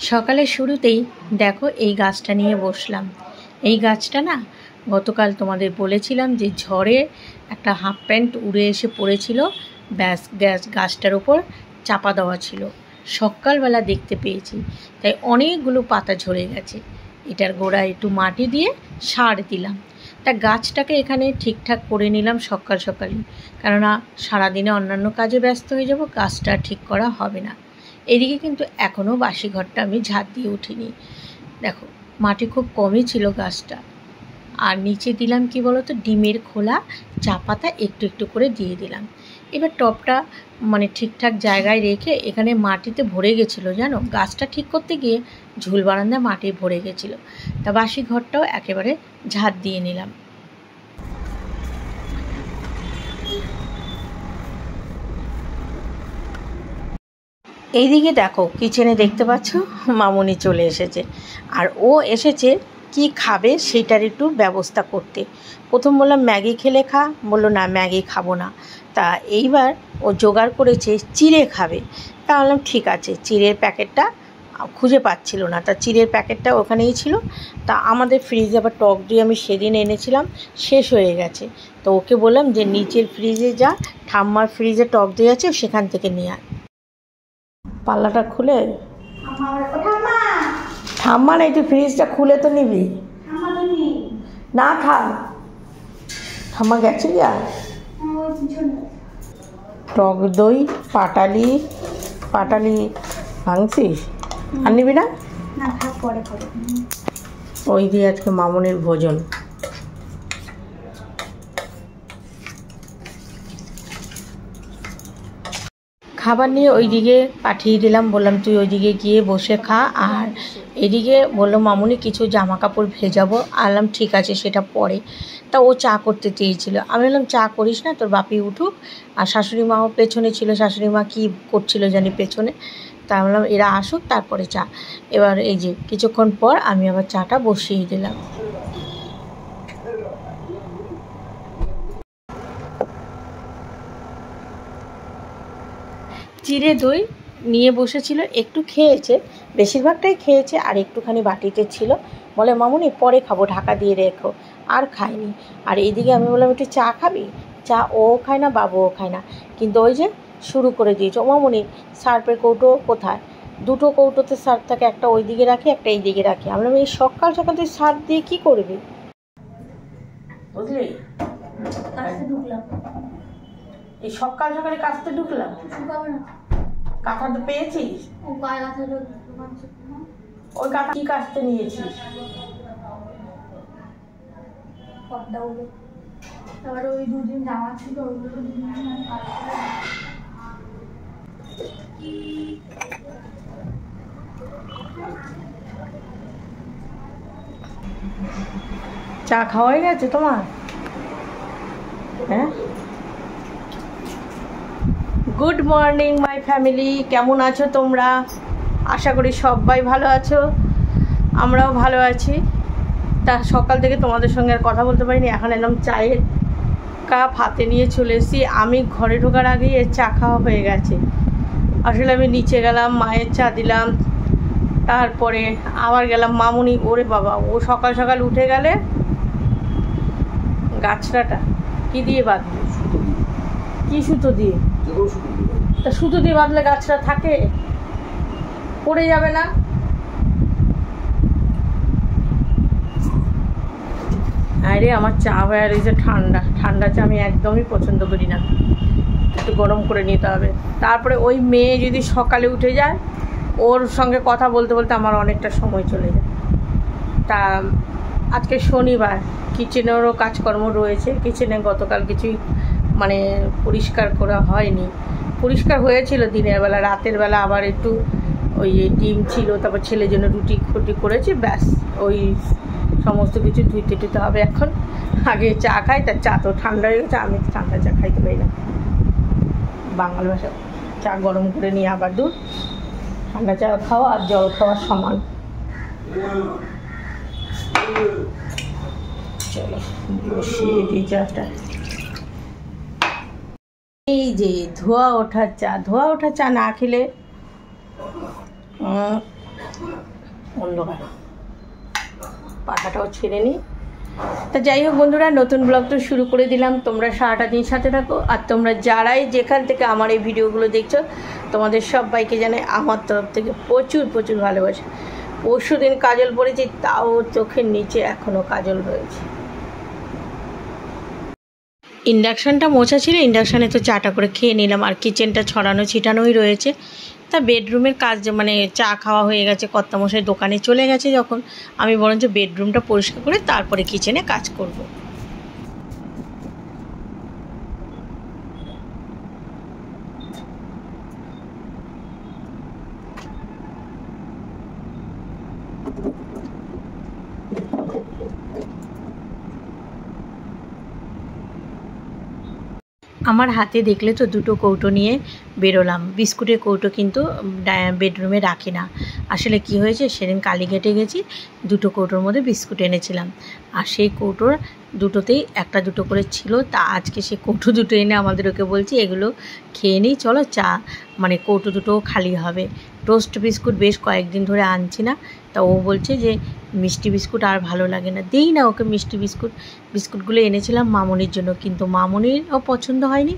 সকালের শুরুতেই দেখো এই গাছটা নিয়ে বসলাম। এই গাছটা না গতকাল তোমাদের বলেছিলাম যে ঝড়ে একটা হাফ প্যান্ট উড়ে এসে পড়েছিল, ব্যাস গাছটার ওপর চাপা দেওয়া ছিল। সকালবেলা দেখতে পেয়েছি, তাই অনেকগুলো পাতা ঝরে গেছে। এটার গোড়ায় একটু মাটি দিয়ে সার দিলাম। তা গাছটাকে এখানে ঠিকঠাক করে নিলাম সকাল সকালই, কেননা সারাদিনে অন্যান্য কাজে ব্যস্ত হয়ে যাব, গাছটা ঠিক করা হবে না। এদিকে কিন্তু এখনও বাসি ঘরটা আমি ঝাড় দিয়ে উঠিনি। দেখো মাটি খুব কমই ছিল গাছটা। আর নিচে দিলাম কি বলো তো, ডিমের খোলা, চা পাতা একটু একটু করে দিয়ে দিলাম। এবার টবটা মানে ঠিকঠাক জায়গায় রেখে, এখানে মাটিতে ভরে গেছিলো জানো, গাছটা ঠিক করতে গিয়ে ঝুল বারান্দা মাটি ভরে গেছিলো। তা বাসি ঘরটাও একেবারে ঝাড় দিয়ে নিলাম। এইদিকে দেখো কিচেনে দেখতে পাচ্ছ মামুনি চলে এসেছে, আর ও এসেছে কি খাবে সেটার একটু ব্যবস্থা করতে। প্রথম বললাম ম্যাগি খেলে খা, বললো না ম্যাগি খাবো না। তা এইবার ও জোগাড় করেছে চিড়ে খাবে। তা বললাম ঠিক আছে, চিড়ের প্যাকেটটা খুঁজে পাচ্ছিল না, তা চিড়ের প্যাকেটটা ওখানেই ছিল। তা আমাদের ফ্রিজে আবার টক দিয়ে আমি সেদিন এনেছিলাম, শেষ হয়ে গেছে। তো ওকে বললাম যে নিচের ফ্রিজে যা, ঠাম্মার ফ্রিজে টক দিয়ে আছে, সেখান থেকে নিয়ে আয়। পাল্লাটা খুলে ঠাম্মা নাই, তুই ফ্রিজটা খুলে তো নিবি না। ঠাম্মা গেছে গিয়া। টক দই পাটালি ভাঙছিস আর নিবি না? ওই দিয়ে আজকে মামুনির ভোজন। খাবার নিয়ে ওইদিকে পাঠিয়ে দিলাম, বললাম তুই ওইদিকে গিয়ে বসে খা। আর এদিকে বললো মামুনি কিছু জামা কাপড় ভেজাবো। আনলাম ঠিক আছে, সেটা পরে। তা ও চা করতে চেয়েছিল, আমি বললাম চা করিস না, তোর বাপি উঠুক। আর শাশুড়ি মাও পেছনে ছিল, শাশুড়ি মা কী করছিল জানি পেছনে। তা বললাম এরা আসুক তারপরে চা। এবার এই যে কিছুক্ষণ পর আমি আবার চাটা বসিয়ে দিলাম। চিড়ে দই নিয়ে বসেছিল, একটু খেয়েছে, বেশিরভাগটাই খেয়েছে, আর একটুখানি বাটিতে ছিল। বলে মামুনি পরে খাবো, ঢাকা দিয়ে রেখো। আর খায়নি। আর এইদিকে আমি বললাম একটু চা খাবি? চা ও খায় না, বাবুও খায় না, কিন্তু ওই যে শুরু করে দিয়েছে। ও মামুনি সার্ফের কৌটো কোথায়? দুটো কৌটোতে সার্ফ থাকে, একটা ওই দিকে রাখি, একটা এই দিকে রাখি। আমরা এই সকাল সকাল তুই সার্ফ দিয়ে কী করবি, বুঝলি? ঢুকলাম এই সকাল সকালে কাজতে ঢুকলাম। কাঁথা তো পেয়েছিস? ওই কাঁথা কি কাজতে নিয়েছিস? তারপরে ওই দুদিন জামা ছিল, ওইগুলো চা খাওয়া হয়ে গেছে তোমার? হ্যাঁ। গুড মর্নিং মাই ফ্যামিলি, কেমন আছো তোমরা? আশা করি সবাই ভালো আছো, আমরাও ভালো আছি। তা সকাল থেকে তোমাদের সঙ্গে আর কথা বলতে পারিনি। এখন এলাম চায়ের কাপ হাতে নিয়ে চলে এসেছি। আমি ঘরে ঢোকার আগেই এর চা খাওয়া হয়ে গেছে। আসলে আমি নিচে গেলাম, মায়ের চা দিলাম, তারপরে আবার গেলাম মামুনি। ওরে বাবা, ও সকাল সকাল উঠে গেলে গাছটাটা কী দিয়ে বাঁধবে? কী সুতো দিয়ে? তা সুতো দিয়ে বাঁধলে গাছটা থাকে, পড়ে যাবে না? আরে আমার চা হয়ে রয়েছে ঠান্ডা, ঠান্ডা চা আমি একদমই পছন্দ করি না, একটু গরম করে নিতে হবে। তারপরে ওই মেয়ে যদি সকালে উঠে যায়, ওর সঙ্গে কথা বলতে বলতে আমার অনেকটা সময় চলে যায়। তা আজকে শনিবার, কিচেনেরও কাজকর্ম রয়েছে। কিচেনে গতকাল কিছুই মানে পরিষ্কার করা হয়নি। পরিষ্কার হয়েছিল দিনের বেলা, রাতের বেলা আবার একটু ওই ডিম ছিল, তারপর ছেলের জন্য রুটি খুটি করেছি, ব্যাস। ওই সমস্ত কিছু ধুইতে টুতে হবে এখন। আগে চা খাই, তার চা তো ঠান্ডা হয়ে গেছে, আমি ঠান্ডা চা খাইতে পারি না। বাঙাল ভাষা চা গরম করে নিয়ে আবার দুধ। ঠান্ডা চা খাওয়া আর জল খাওয়ার সমান। চলো বসিয়ে দিই চাটা। এই যে ধোয়া ওঠা চা, ধোয়া ওঠা চা না খেলে অন্ধকার, পাখাটাও ছেড়ে নিই। তা যাই হোক বন্ধুরা, নতুন ব্লগটা শুরু করে দিলাম। তোমরা সারাটা দিন সাথে থাকো, আর তোমরা যারাই যেখান থেকে আমার এই ভিডিওগুলো দেখছো তোমাদের সবাইকে জানাই আমার তরফ থেকে প্রচুর প্রচুর ভালোবাসা। পরশু দিন কাজল পরেছি, তাও চোখের নিচে এখনও কাজল রয়েছে। ইন্ডাকশানটা মোছা ছিল, ইন্ডাকশানে তো চাটা করে খেয়ে নিলাম, আর কিচেনটা ছড়ানো ছিটানোই রয়েছে। তা বেডরুমের কাজ মানে চা খাওয়া হয়ে গেছে, কর্তামশাই দোকানে চলে গেছে যখন, আমি বরঞ্চ বেডরুমটা পরিষ্কার করে তারপরে কিচেনে কাজ করব। আমার হাতে দেখলে তো দুটো কৌটো নিয়ে বেরোলাম। বিস্কুটের কৌটো কিন্তু বেডরুমে রাখি না। আসলে কি হয়েছে, সেদিন কালীঘাটে গেছি, দুটো কৌটোর মধ্যে বিস্কুট এনেছিলাম, আর সেই কৌটোর দুটোতেই একটা দুটো করে ছিল। তা আজকে সে কৌটো দুটো এনে আমাদেরকে বলছি এগুলো খেয়ে নিই, চলো চা মানে কৌটো দুটোও খালি হবে। টোস্ট বিস্কুট বেশ কয়েকদিন ধরে আনছি না, তা ও বলছে যে মিষ্টি বিস্কুট আর ভালো লাগে না, দিই না ওকে মিষ্টি বিস্কুট। বিস্কুটগুলো এনেছিলাম মামনির জন্য, কিন্তু মামনিরও পছন্দ হয়নি।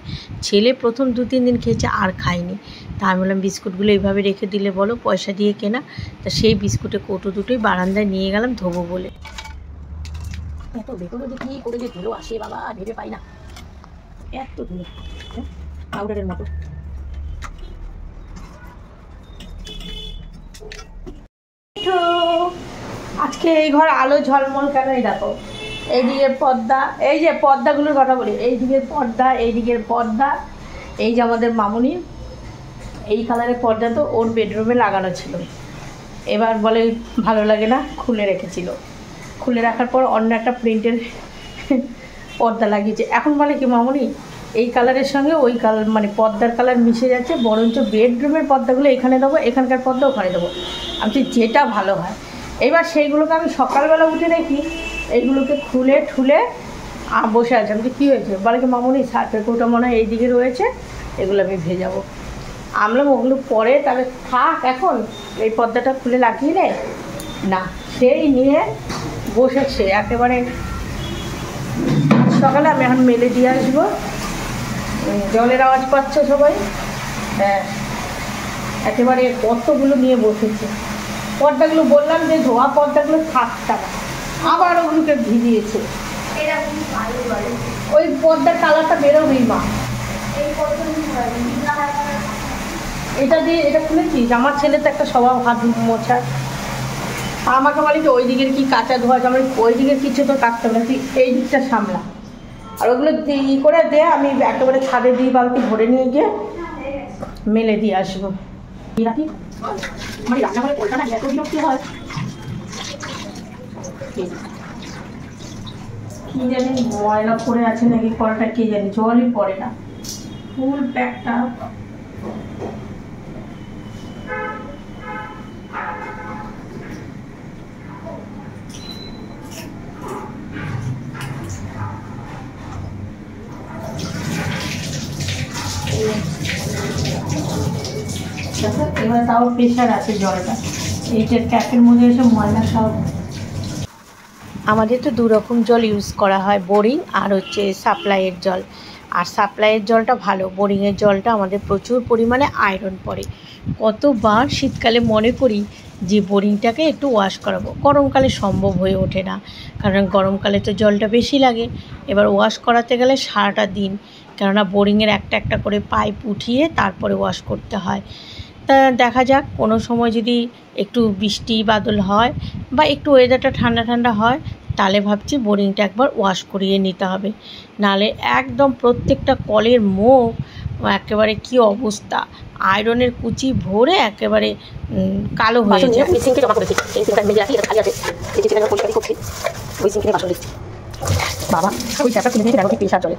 ছেলে প্রথম 2-3 দিন খেয়েছে, আর খায়নি। তা আমি বললাম বিস্কুটগুলো এইভাবে রেখে দিলে বলো, পয়সা দিয়ে কেনা। তা সেই বিস্কুটের কৌটো দুটোই বারান্দায় নিয়ে গেলাম ধোবো বলে। এত ভেতরে যে কী করে যে ধুলো আসে বাবা, ভেবে পাই না, এত ধুলো পাউডারের মতো। আজকে এই ঘর আলো ঝলমল কেন, এই দেখো এইদিকে পর্দা, এই যে পর্দাগুলোর কথা বলি, এই দিকের পর্দা, এই দিকের পর্দা। এই যে আমাদের মামুনি এই কালারের পর্দা তো ওর বেডরুমে লাগানো ছিল, এবার বলে ভালো লাগে না, খুলে রেখেছিল। খুলে রাখার পর অন্য একটা প্রিন্টের পর্দা লাগিয়েছে। এখন বলে কি মামুনি এই কালারের সঙ্গে ওই কালার মানে পর্দার কালার মিশে যাচ্ছে, বরঞ্চ বেডরুমের পর্দাগুলো এখানে দেবো, এখানকার পর্দা ওখানে দেবো। আমি যেটা ভালো হয়। এবার সেইগুলোকে আমি সকালবেলা উঠে দেখি এইগুলোকে খুলে ঠুলে বসে আছে। আমি কী হয়েছে, বলে কি মামুনি সার্ফের কৌটা মনে হয় এইদিকে রয়েছে, এগুলো আমি ভেজাবো। আমরা ওগুলো পরে তাহলে থাক, এখন এই পর্দাটা খুলে লাগিয়ে নেয় না, সেই নিয়ে বসেছে একেবারে। সকালে আমি এখন মেলে দিয়ে আসবো। জলের আওয়াজ পাচ্ছ সবাই? হ্যাঁ, একেবারে কতগুলো নিয়ে বসেছে। পর্দাগুলো বললাম যে ধোয়া পর্দাগুলো থাকতা না, আবার ওগুলোকে ভিজিয়েছে। ওই পর্দার কালারটা বেরোবেই মা। এটা দিয়ে এটা খুলেছিস? আমার ছেলে তো একটা স্বভাব হাত মোছার। আমাকে বলে যে ওই দিকের কি কাঁচা ধোয়া, আমার ওই দিকের কিছু তো কাটতে হবে না, তুই এই দিকটা সামলা। আর ওগুলো ই করে দে, আমি একেবারে ছাদে দিয়ে বালতি ভরে নিয়ে গিয়ে মেলে দিয়ে আসবো। মানে রান্নাঘরে কলটা না এত বিরক্তি হয়, কি জানি ময়লা পড়ে আছে নাকি কলটা, কে জানি, জলই পড়ে না, ফুল প্যাকটা। এবার তাও প্রেশার আছে জলটা, এইটার ট্যাপের মধ্যে এসে ময়লা সব। আমাদের তো 2 রকম জল ইউজ করা হয়, বোরিং আর হচ্ছে সাপ্লাইয়ের জল। আর সাপ্লাইয়ের জলটা ভালো, বোরিংয়ের জলটা আমাদের প্রচুর পরিমাণে আয়রন পড়ে। কতবার শীতকালে মনে করি যে বোরিংটাকে একটু ওয়াশ করাবো, গরমকালে সম্ভব হয়ে ওঠে না, কারণ গরমকালে তো জলটা বেশি লাগে। এবার ওয়াশ করাতে গেলে সারাটা দিন, কেননা বোরিংয়ের একটা একটা করে পাইপ উঠিয়ে তারপরে ওয়াশ করতে হয়। তা দেখা যাক, কোনো সময় যদি একটু বৃষ্টি বাদল হয় বা একটু ওয়েদারটা ঠান্ডা ঠান্ডা হয়, তাহলে ভাবছি বোরিংটা একবার ওয়াশ করিয়ে নিতে হবে। নাহলে একদম প্রত্যেকটা কলের মুখ একেবারে কি অবস্থা, আয়রনের কুচি ভরে একেবারে কালো হয়ে যায়। বাবা ওই চাপটা কিনে দেখো কি প্রেশার চলে,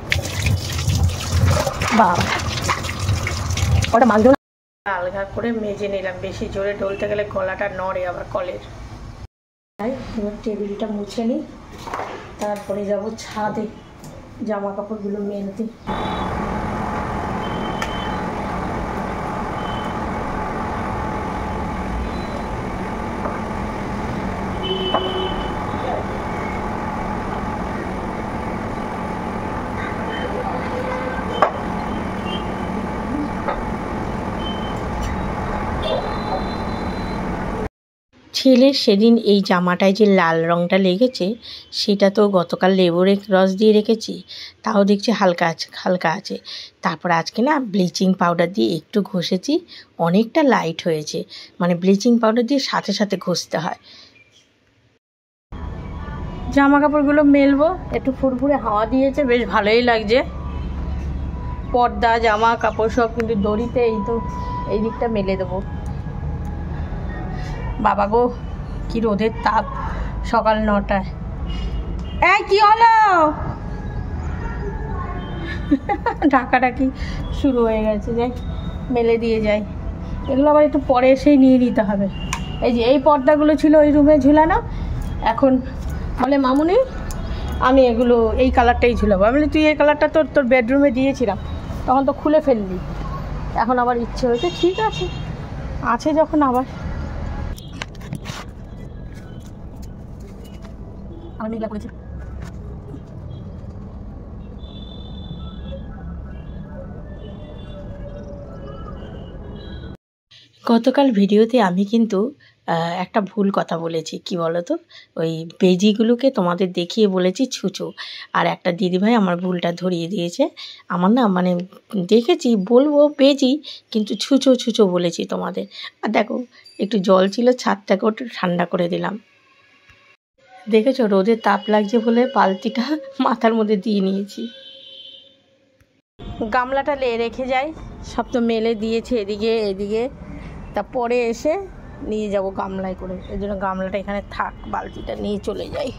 বাবা ওটা মাছ আলগা করে মেজে নিলাম, বেশি জোরে ডলতে গেলে গলাটা নড়ে আবার কলের। তাই এবার টেবিলটা মুছে নিই, তারপরে যাব ছাদে জামা কাপড়গুলো মেলতে। ছেলের সেদিন এই জামাটায় যে লাল রঙটা লেগেছে সেটা তো গতকাল লেবুর রস দিয়ে রেখেছি, তাও দেখছি হালকা আছে। তারপর আজকে না ব্লিচিং পাউডার দিয়ে একটু ঘষেছি, অনেকটা লাইট হয়েছে। মানে ব্লিচিং পাউডার দিয়ে সাথে সাথে ঘষতে হয়। জামা কাপড়গুলো মেলবো, একটু ফুরফুরে হাওয়া দিয়েছে, বেশ ভালোই লাগছে। পর্দা জামা কাপড় সব কিন্তু দড়িতে এই দিকটা মেলে দেবো। বাবা গো, কি রোদের তাপ সকাল 9টায়। কি হলো? ঢাকাঢাকি শুরু হয়ে গেছে, যাই মেলে দিয়ে যাই। এগুলো আবার একটু পরে এসেই নিয়ে নিতে হবে। এই যে এই পর্দাগুলো ছিল ওই রুমে ঝুলানো, এখন বলে মামুনি আমি এগুলো এই কালারটাই ঝুলাবো। আমি বলি তুই এই কালারটা তোর বেডরুমে দিয়েছিলাম, তখন তো খুলে ফেললি, এখন আবার ইচ্ছে হয়েছে। ঠিক আছে যখন আবার আমার মেঘলা করেছে। গতকাল ভিডিওতে আমি কিন্তু একটা ভুল কথা বলেছি। কি বলো তো, ওই বেজিগুলোকে তোমাদের দেখিয়ে বলেছি ছুঁচো, আর একটা দিদিভাই আমার ভুলটা ধরিয়ে দিয়েছে। আমার না মানে দেখেছি বলবো বেজি, কিন্তু ছুঁচো বলেছি তোমাদের। আর দেখো একটু জল ছিল, ছাদটাকে একটু ঠান্ডা করে দিলাম। দেখেছো রোদের তাপ লাগছে বলে বালতিটা মাথার মধ্যে দিয়ে নিয়েছি। গামলাটা রেখে যাই, সব তো মেলে দিয়েছে এদিকে, তারপরে এসে নিয়ে যাব গামলায় করে। এই জন্য গামলাটা এখানে থাক, বালতিটা নিয়ে চলে যাই।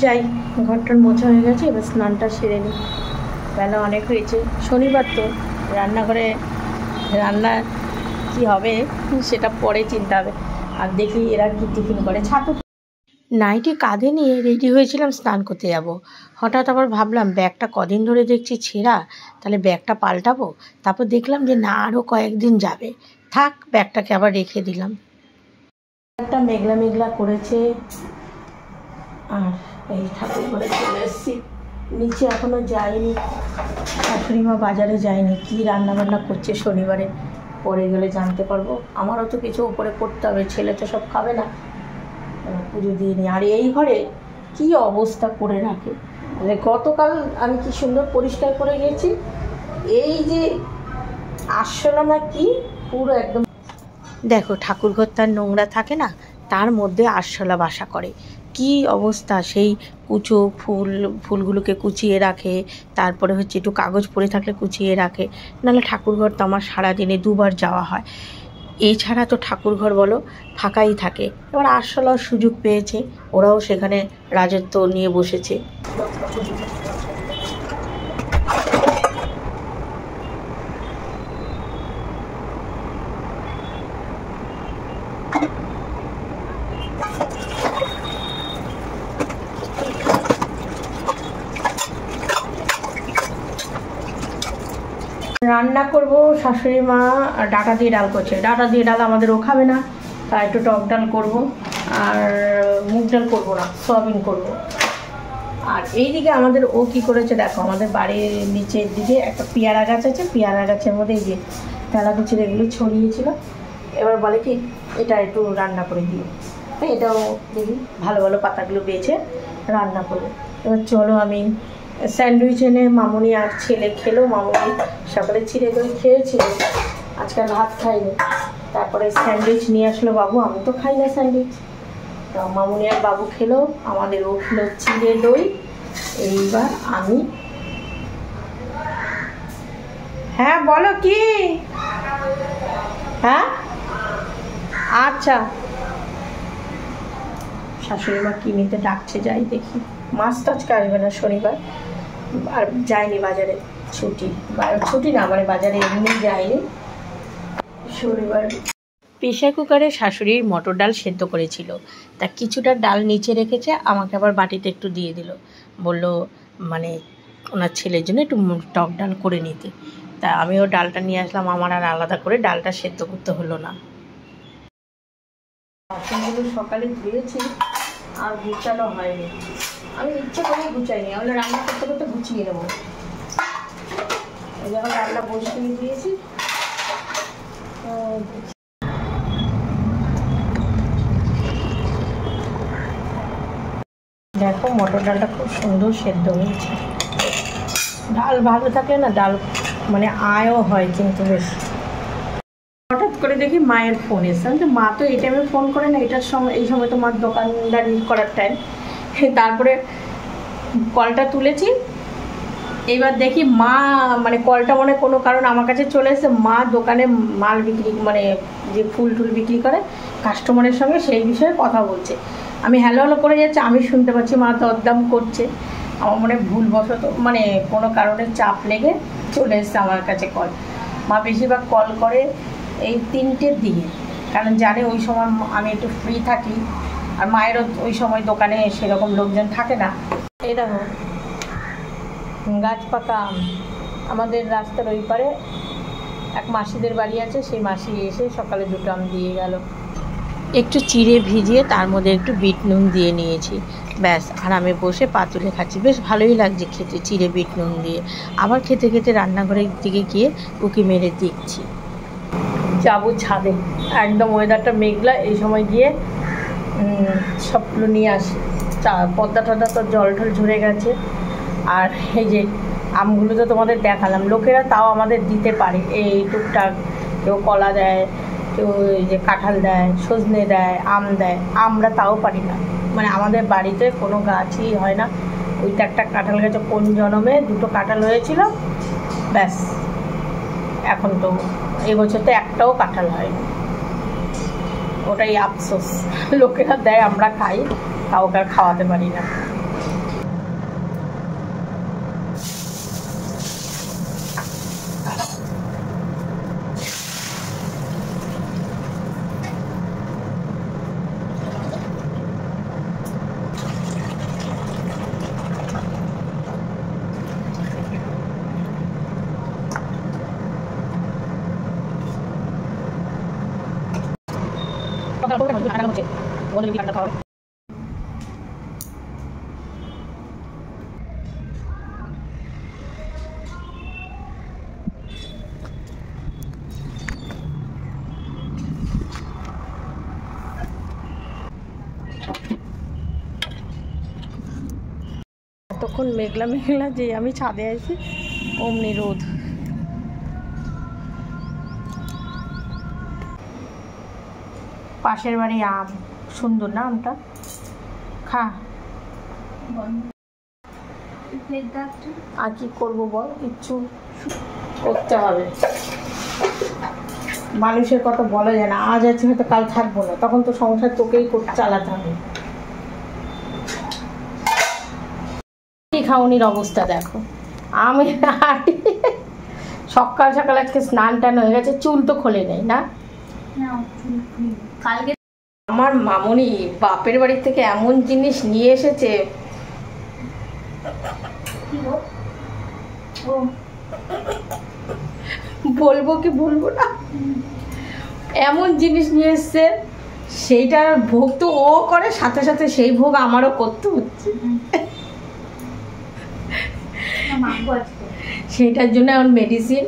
যাই, ঘরটার মোছা হয়ে গেছে, এবার স্নানটা সেরে নিই। বেলা অনেক হয়েছে, শনিবার তো রান্নাঘরে রান্না কি হবে সেটা পরে চিন্তা হবে। আর দেখি এরা কি টিফিন করে। ছাতু নাইটি কাঁধে নিয়ে রেডি হয়েছিলাম স্নান করতে যাব। হঠাৎ আবার ভাবলাম ব্যাগটা কদিন ধরে দেখছি ছেঁড়া, তাহলে ব্যাগটা পাল্টাবো। তারপর দেখলাম যে না, আরও কয়েকদিন যাবে, থাক ব্যাগটাকে আবার রেখে দিলাম। একটা মেঘলা করেছে, আর এই ঠাকুর ঘরে চলে এসেছি। নিচে এখনও যাইনি, শাশুড়ি মা বাজারে যায়নি, কী রান্নাবান্না করছে শনিবারে, পরে গেলে জানতে পারবো। আমারও তো কিছু উপরে করতে হবে, ছেলে তো সব খাবে না, পুজো দিয়ে নিই। আর এই ঘরে কী অবস্থা করে রাখে, গতকাল আমি কি সুন্দর পরিষ্কার করে গেছি, এই যে আরশোলা না কি পুরো একদম। দেখো ঠাকুরঘর তার নোংরা থাকে না, তার মধ্যে আরশোলা বাসা করে। কি অবস্থা, সেই কুচো ফুলগুলোকে কুচিয়ে রাখে, তারপরে হচ্ছে একটু কাগজ পড়ে থাকলে কুচিয়ে রাখে। নাহলে ঠাকুরঘর তো আমার সারাদিনে 2বার যাওয়া হয়, এছাড়া তো ঠাকুরঘর বলো ফাঁকাই থাকে। এবার আরশোলার সুযোগ পেয়েছে, ওরাও সেখানে রাজত্ব নিয়ে বসেছে। রান্না করব, শাশুড়ি মা ডাঁটা দিয়ে ডাল করছে। ডাঁটা দিয়ে ডাল আমাদের ও খাবে না, তাই একটু টক ডাল করবো, আর মুগ ডাল করবো না, সয়াবিন করবো। আর এইদিকে আমাদের ও কি করেছে দেখো, আমাদের বাড়ির নিচের দিকে একটা পেয়ারা গাছ আছে, পেয়ারা গাছের মধ্যে এই যে তেলাকুচির এগুলো ছড়িয়েছিল। এবার বলে কি এটা একটু রান্না করে দিও, এটাও দেখি ভালো পাতাগুলো বেছে রান্না করবো। এবার চলো, আমি স্যান্ডউইচ এনে মামুনি আর ছেলে খেলো। মামুনি সকালে চিড়ে দই খেয়েছিল, আজকাল ভাত খাইনি। তারপরে স্যান্ডউইচ নিয়ে আসলো বাবু, আমি তো খাই না স্যান্ডউইচ, তো মামুনি আর বাবু খেলো, আমাদের ও খেলো চিড়ে দই। এইবার আমি, হ্যাঁ বলো কি, হ্যাঁ আচ্ছা। শাশুড়ি মা কি নিতে ডাকছে, যাই দেখি। মাছ তো আজকে আসবে না শনিবার, আর যায়নি বাজারে, ছুটি না, মানে বাজারে এমনি যায়নি শনিবার। প্রেশার কুকারে শাশুড়ির মটর ডাল সেদ্ধ করেছিল, তা কিছুটা ডাল নিচে রেখেছে, আমাকে আবার বাটিতে একটু দিয়ে দিল, বলল মানে ওনার ছেলের জন্য একটু টক ডাল করে নিতে। তা আমিও ডালটা নিয়ে আসলাম, আমার আর আলাদা করে ডালটা সেদ্ধ করতে হলো না। বাসনগুলো সকালে ধুয়েছি আর গুছানো হয়নি, আমি ইচ্ছে করে গুছাইনি, আমরা রান্না করতে করতে গুছিয়ে নেবো। যখন রান্না বসিয়ে দিয়েছি দেখো মটর ডালটা খুব সুন্দর সেদ্ধ হয়েছে। ডাল ভালো থাকলে না ডাল মানে আয়ও হয় কিন্তু বেশ। হঠাৎ করে দেখি মায়ের ফোন এসে, তো মা তো এই টাইমে ফোন করে না, এটার সময় এই সময় তো মার দোকানদারি করার টাইম। তারপরে কলটা তুলেছি, এইবার দেখি মা মানে কলটা মনে কোনো কারণ আমার কাছে চলে এসে, মা দোকানে মাল বিক্রি মানে যে ফুল টুল বিক্রি করে কাস্টমারের সঙ্গে সেই বিষয়ে কথা বলছে। আমি হ্যালো হ্যালো করে যাচ্ছি, আমি শুনতে পাচ্ছি মা দরদাম করছে। আমার মনে ভুলবশত মানে কোনো কারণে চাপ লেগে চলে এসছে আমার কাছে কল। মা বেশিরভাগ কল করে এই 3টের দিকে, কারণ জানে ওই সময় আমি একটু ফ্রি থাকি, আর মায়েরও ওই সময় দোকানে সেরকম লোকজন থাকে না। এই দেখো গাছ পাকা আম, আমাদের রাস্তার ওই পারে এক মাসিদের বাড়ি আছে, সেই মাসি এসে সকালে 2টো আম দিয়ে গেল। একটু চিড়ে ভিজিয়ে তার মধ্যে একটু বিট নুন দিয়ে নিয়েছি, ব্যাস আরামে বসে পাতুলে খাচ্ছি, বেশ ভালোই লাগছে খেতে চিড়ে বিট নুন দিয়ে। আবার খেতে খেতে রান্নাঘরের দিকে গিয়ে উকি মেরে দেখছি, যাবো ছাদে, একদম ওয়েদারটা মেঘলা, এই সময় গিয়ে সবগুলো নিয়ে আসি। পদ্মা টদ্মা তো জল টল ঝরে গেছে। আর এই যে আমগুলো তো তোমাদের দেখালাম, লোকেরা তাও আমাদের দিতে পারে এই টুকটাক, কেউ কলা দেয়, কেউ এই যে কাঁঠাল দেয়, সজনে দেয়, আম দেয়, আমরা তাও পারি না। মানে আমাদের বাড়িতে কোনো গাছই হয় না। ওইটা একটা কাঁঠাল গাছে কোন জন্মে 2টো কাঁঠাল হয়েছিল, ব্যাস এখন তো এবছর তো একটাও কাঁঠাল হয়নি, ওটাই আফসোস। লোকেরা দেয় আমরা খাই, কাউকে আর খাওয়াতে পারি না। তখন মেঘলা মেঘলা যে আমি ছাদে আছি অমনি রোদ। পাশের বাড়ি আম, সুন্দর না আমটা, খা। আর কি করবো বল, কিচ্ছু করতে হবে। মানুষের কথা বলা যায় না, আজ আছে হয়তো কাল থাকবো না, তখন তো সংসার তোকেই চালাতে হবে। খাওনির অবস্থা দেখো, আমি সকাল সকাল আজকে স্নান টান হয়ে গেছে, চুল তো খোলে নেই না। কালকে আমার মামনি বাপের বাড়ি থেকে এমন জিনিস নিয়ে এসেছে, বলবো কি বলবো না, এমন জিনিস নিয়ে এসছে, সেইটার ভোগ তো ও করে, সাথে সাথে সেই ভোগ আমারও করতে হচ্ছে। সেটার জন্য এখন মেডিসিন,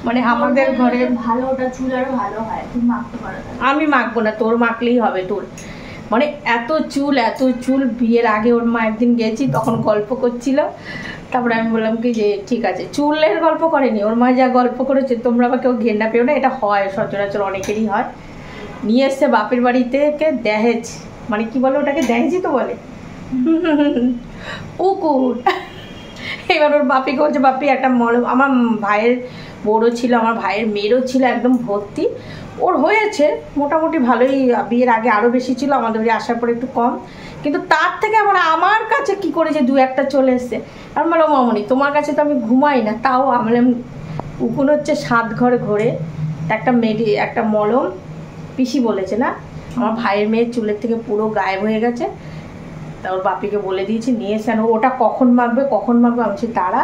মানে আমাদের ঘরে ভালো, ওটা চুল আরো ভালো হয়, তুমি মাখতে পারো। আমি মাখবো না, তোর মাখলেই হবে। তোর মানে এত চুল। বিয়ের আগে ওর মা একদিন গেছি, তখন গল্প করছিল, তারপরে আমি বললাম কি যে ঠিক আছে, চুলের গল্প করেনি, ওর মা যা গল্প করেছে তোমরা আবার কেউ ঘেন্না পেও না, এটা হয় সচরাচর অনেকেরই হয়। নিয়ে এসছে বাপের বাড়িতে দেহেজ, মানে কি বলে ওটাকে, দেহেজই তো বলে, পুকুর। এবার ওর বাপিকে বলছে, বাপি একটা মলম, আমার ভাইয়ের বড়ো ছিল, আমার ভাইয়ের মেয়েরও ছিল, একদম ভর্তি, ওর হয়েছে মোটামুটি ভালোই। বিয়ের আগে আরও বেশি ছিল, আমাদের বাড়ি আসার পরে একটু কম, কিন্তু তার থেকে আবার আমার কাছে কি করে যে 2-1টা চলে এসছে। আর বলো মামনি তোমার কাছে তো আমি ঘুমাই না, তাও আমার উকুন হচ্ছে 7 ঘর ঘোরে, একটা মলম পিসি বলেছে না, আমার ভাইয়ের মেয়ের চুলের থেকে পুরো গায়েব হয়ে গেছে। তা ওর বাপিকে বলে দিয়েছি নিয়ে এসে, ওটা কখন মাখবে আমি বলছি দাঁড়া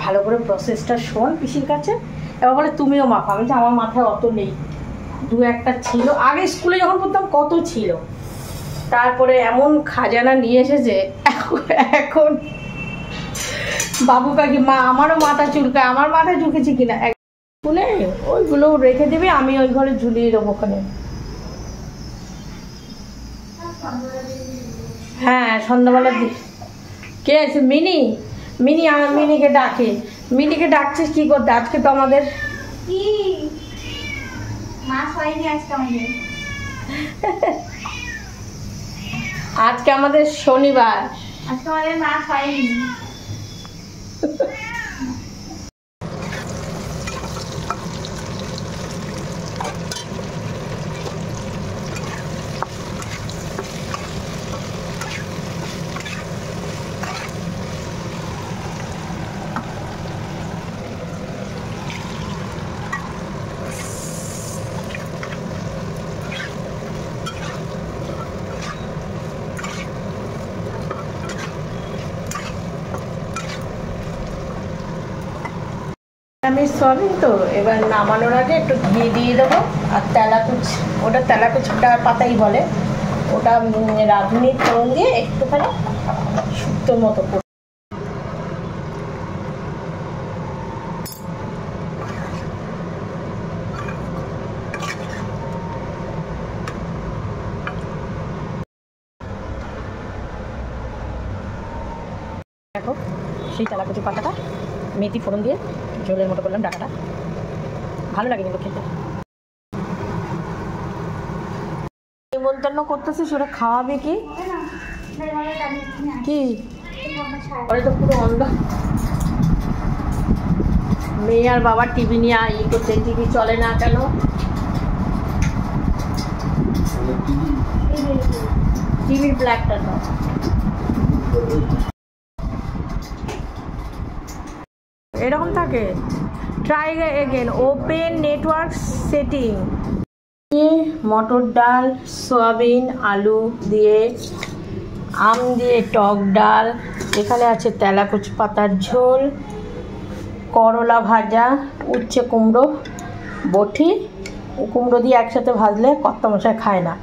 ভালো করে প্রসেসটা শোন পিসির কাছে। এবার বলে তুমিও মাখো, আমি যে আমার মাথায় অত নেই, দু একটা ছিল, আগে স্কুলে যখন পড়তাম কত ছিল, তারপরে এমন খাজানা নিয়ে এসেছে এখন বাবু কাকি মা আমারও মাথা চুলকায়, আমার মাথা ঝুঁকেছে কিনা স্কুলে, ওইগুলো রেখে দেবে, আমি ওই ঘরে ঝুলিয়ে দেবো ওখানে। হ্যাঁ সন্ধ্যাবেলা কে আছে? মিনি। মিনি মিনিকে ডাকে, মিনিকে ডাকছিস কি করতে? আজকে তো আমাদের কি মাছ হয়নি আজকে আমাদের। আজকে আমাদের শনিবার, আজকে আমাদের মাছ হয়নি। আমি সয়াবিন তো এবার নামানোর আগে একটু ঘি দিয়ে দেবো, আর তেলাকুচ, ওটা তেলাকুচটা পাতাই বলে, ওটা রাঁধুনির ফোড়ন দিয়ে একটুখানি শুক্তোর মতো করে দেখো। সেই তেলাকুচি পাতাটা মেথি ফোড়ন দিয়ে ঝোলের মতো করলাম, ডাকাটা ভালো লাগে কিন্তু খেতে। নিমন্ত্রণ করতেছে, সেটা খাওয়াবে কি? কি পরে তো পুরো অন্ধ। মেয়ে আর বাবা টিভি নিয়ে ই করছে, টিভি চলে না কেন? টিভির ব্ল্যাকটা তো এরকম থাকে। Try again, open network setting. মটর ডাল, সয়াবিন, আলু দিয়ে, আম দিয়ে টক ডাল, এখানে আছে তেলাকুচ পাতার ঝোল, করলা ভাজা, উচ্ছে কুমড়ো বটি, কুমড়ো দিয়ে একসাথে ভাজলে কর্তামশাই খায় না,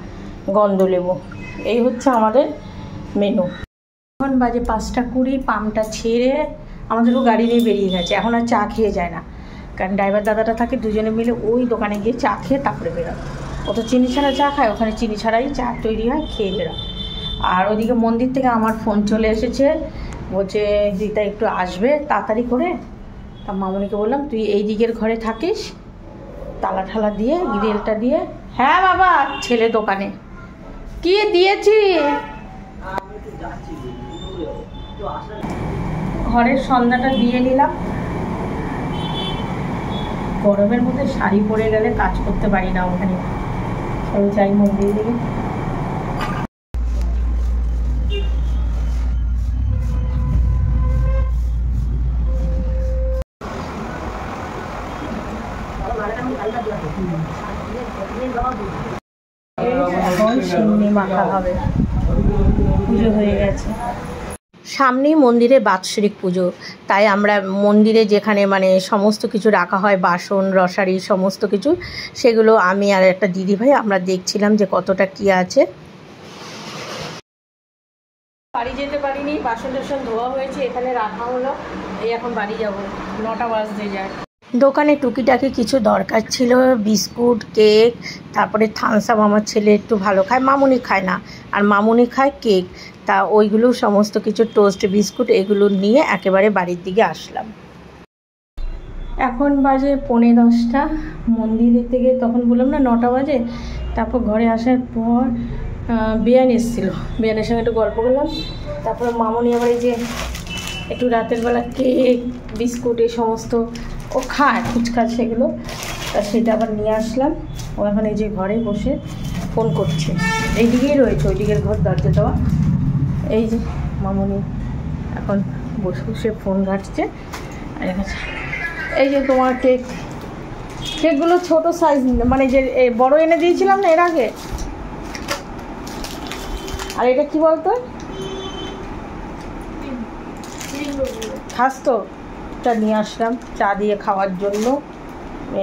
গন্ধ লেবু। এই হচ্ছে আমাদের মেনু। এখন বাজে 5:20, পাম্পটা ছেড়ে আমাদেরও গাড়ি নিয়ে বেরিয়ে গেছে। এখন আর চা খেয়ে যায় না, কারণ ড্রাইভার দাদাটা থাকে, দুজনে মিলে ওই দোকানে গিয়ে চা খেয়ে তারপরে বেরোয়। ও তো চিনি ছাড়া চা খায়, ওখানে চিনি ছাড়াই চা তৈরি হয়, খেয়ে বেরোয়। আর ওদিকে মন্দির থেকে আমার ফোন চলে এসেছে, বলছে দিদা একটু আসবে তাড়াতাড়ি করে। তা মামনিকে বললাম তুই এই দিকের ঘরে থাকিস, তালা ঠালা দিয়ে গ্রিলটা দিয়ে। হ্যাঁ বাবা, ছেলে দোকানে কি দিয়েছি, ঘরের সন্ধ্যাটা দিয়ে নিলাম। গরমের মধ্যে শাড়ি পরে গেলে কাজ করতে পারি না, ওখানে চলো যাই মন্দির দিকে। এখন সিন্নি মাখা হবে, পুজো হয়ে গেছে। সামনেই মন্দিরে বাৎসরিক পুজো, তাই আমরা মন্দিরে যেখানে মানে সমস্ত কিছু রাখা হয়, বাসন রসারি সমস্ত কিছু, সেগুলো আমি আর একটা দিদিভাই আমরা দেখছিলাম যে কতটা কি আছে। বাড়ি যেতে পারিনি, বাসন টাসন ধোয়া হয়েছে, এখানে রাখা হলো। এই এখন বাড়ি যাব, 9টা বাজতে যায়। দোকানে টুকিটাকি কিছু দরকার ছিল, বিস্কুট, কেক, তারপরে থামস আপ, আমার ছেলে একটু ভালো খায়, মামুনি খায় না, আর মামুনি খায় কেক, তা ওইগুলো সমস্ত কিছু টোস্ট বিস্কুট এগুলো নিয়ে একেবারে বাড়ির দিকে আসলাম। এখন বাজে 10:45, মন্দিরের থেকে তখন বললাম না 9টা বাজে। তারপর ঘরে আসার পর বিয়ান এসেছিলো, বিয়ানের সঙ্গে একটু গল্প করলাম। তারপর মামুনি আবার এই যে একটু রাতের বেলা কেক বিস্কুট এই সমস্ত ও খায়, ফুচকা সেগুলো, তা সেটা আবার নিয়ে আসলাম। ও এখন এই যে ঘরে বসে ফোন করছে, এইদিকেই রয়েছে, ওই দিকের ঘর দরজা দেওয়া। এই যে মামুনি এখন বসে বসে ফোন ঘাটছে। এই যে তোমার কেকগুলো ছোট সাইজ, মানে যে বড় এনে দিয়েছিলাম না এর আগে। আর এটা কি বলতো, খাস তো, এটা নিয়ে আসলাম চা দিয়ে খাওয়ার জন্য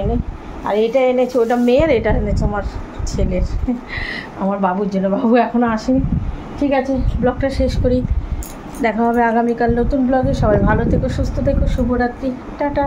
এনে। আর এটা এনেছে, ওটা মেয়ের, এটা এনেছে আমার ছেলের, আমার বাবুর জন্য। বাবু এখনও আসেনি। ঠিক আছে, ব্লগটা শেষ করি। দেখা হবে আগামীকাল নতুন ব্লগে। সবাই ভালো থেকো, সুস্থ থেকো, শুভরাত্রি, টাটা।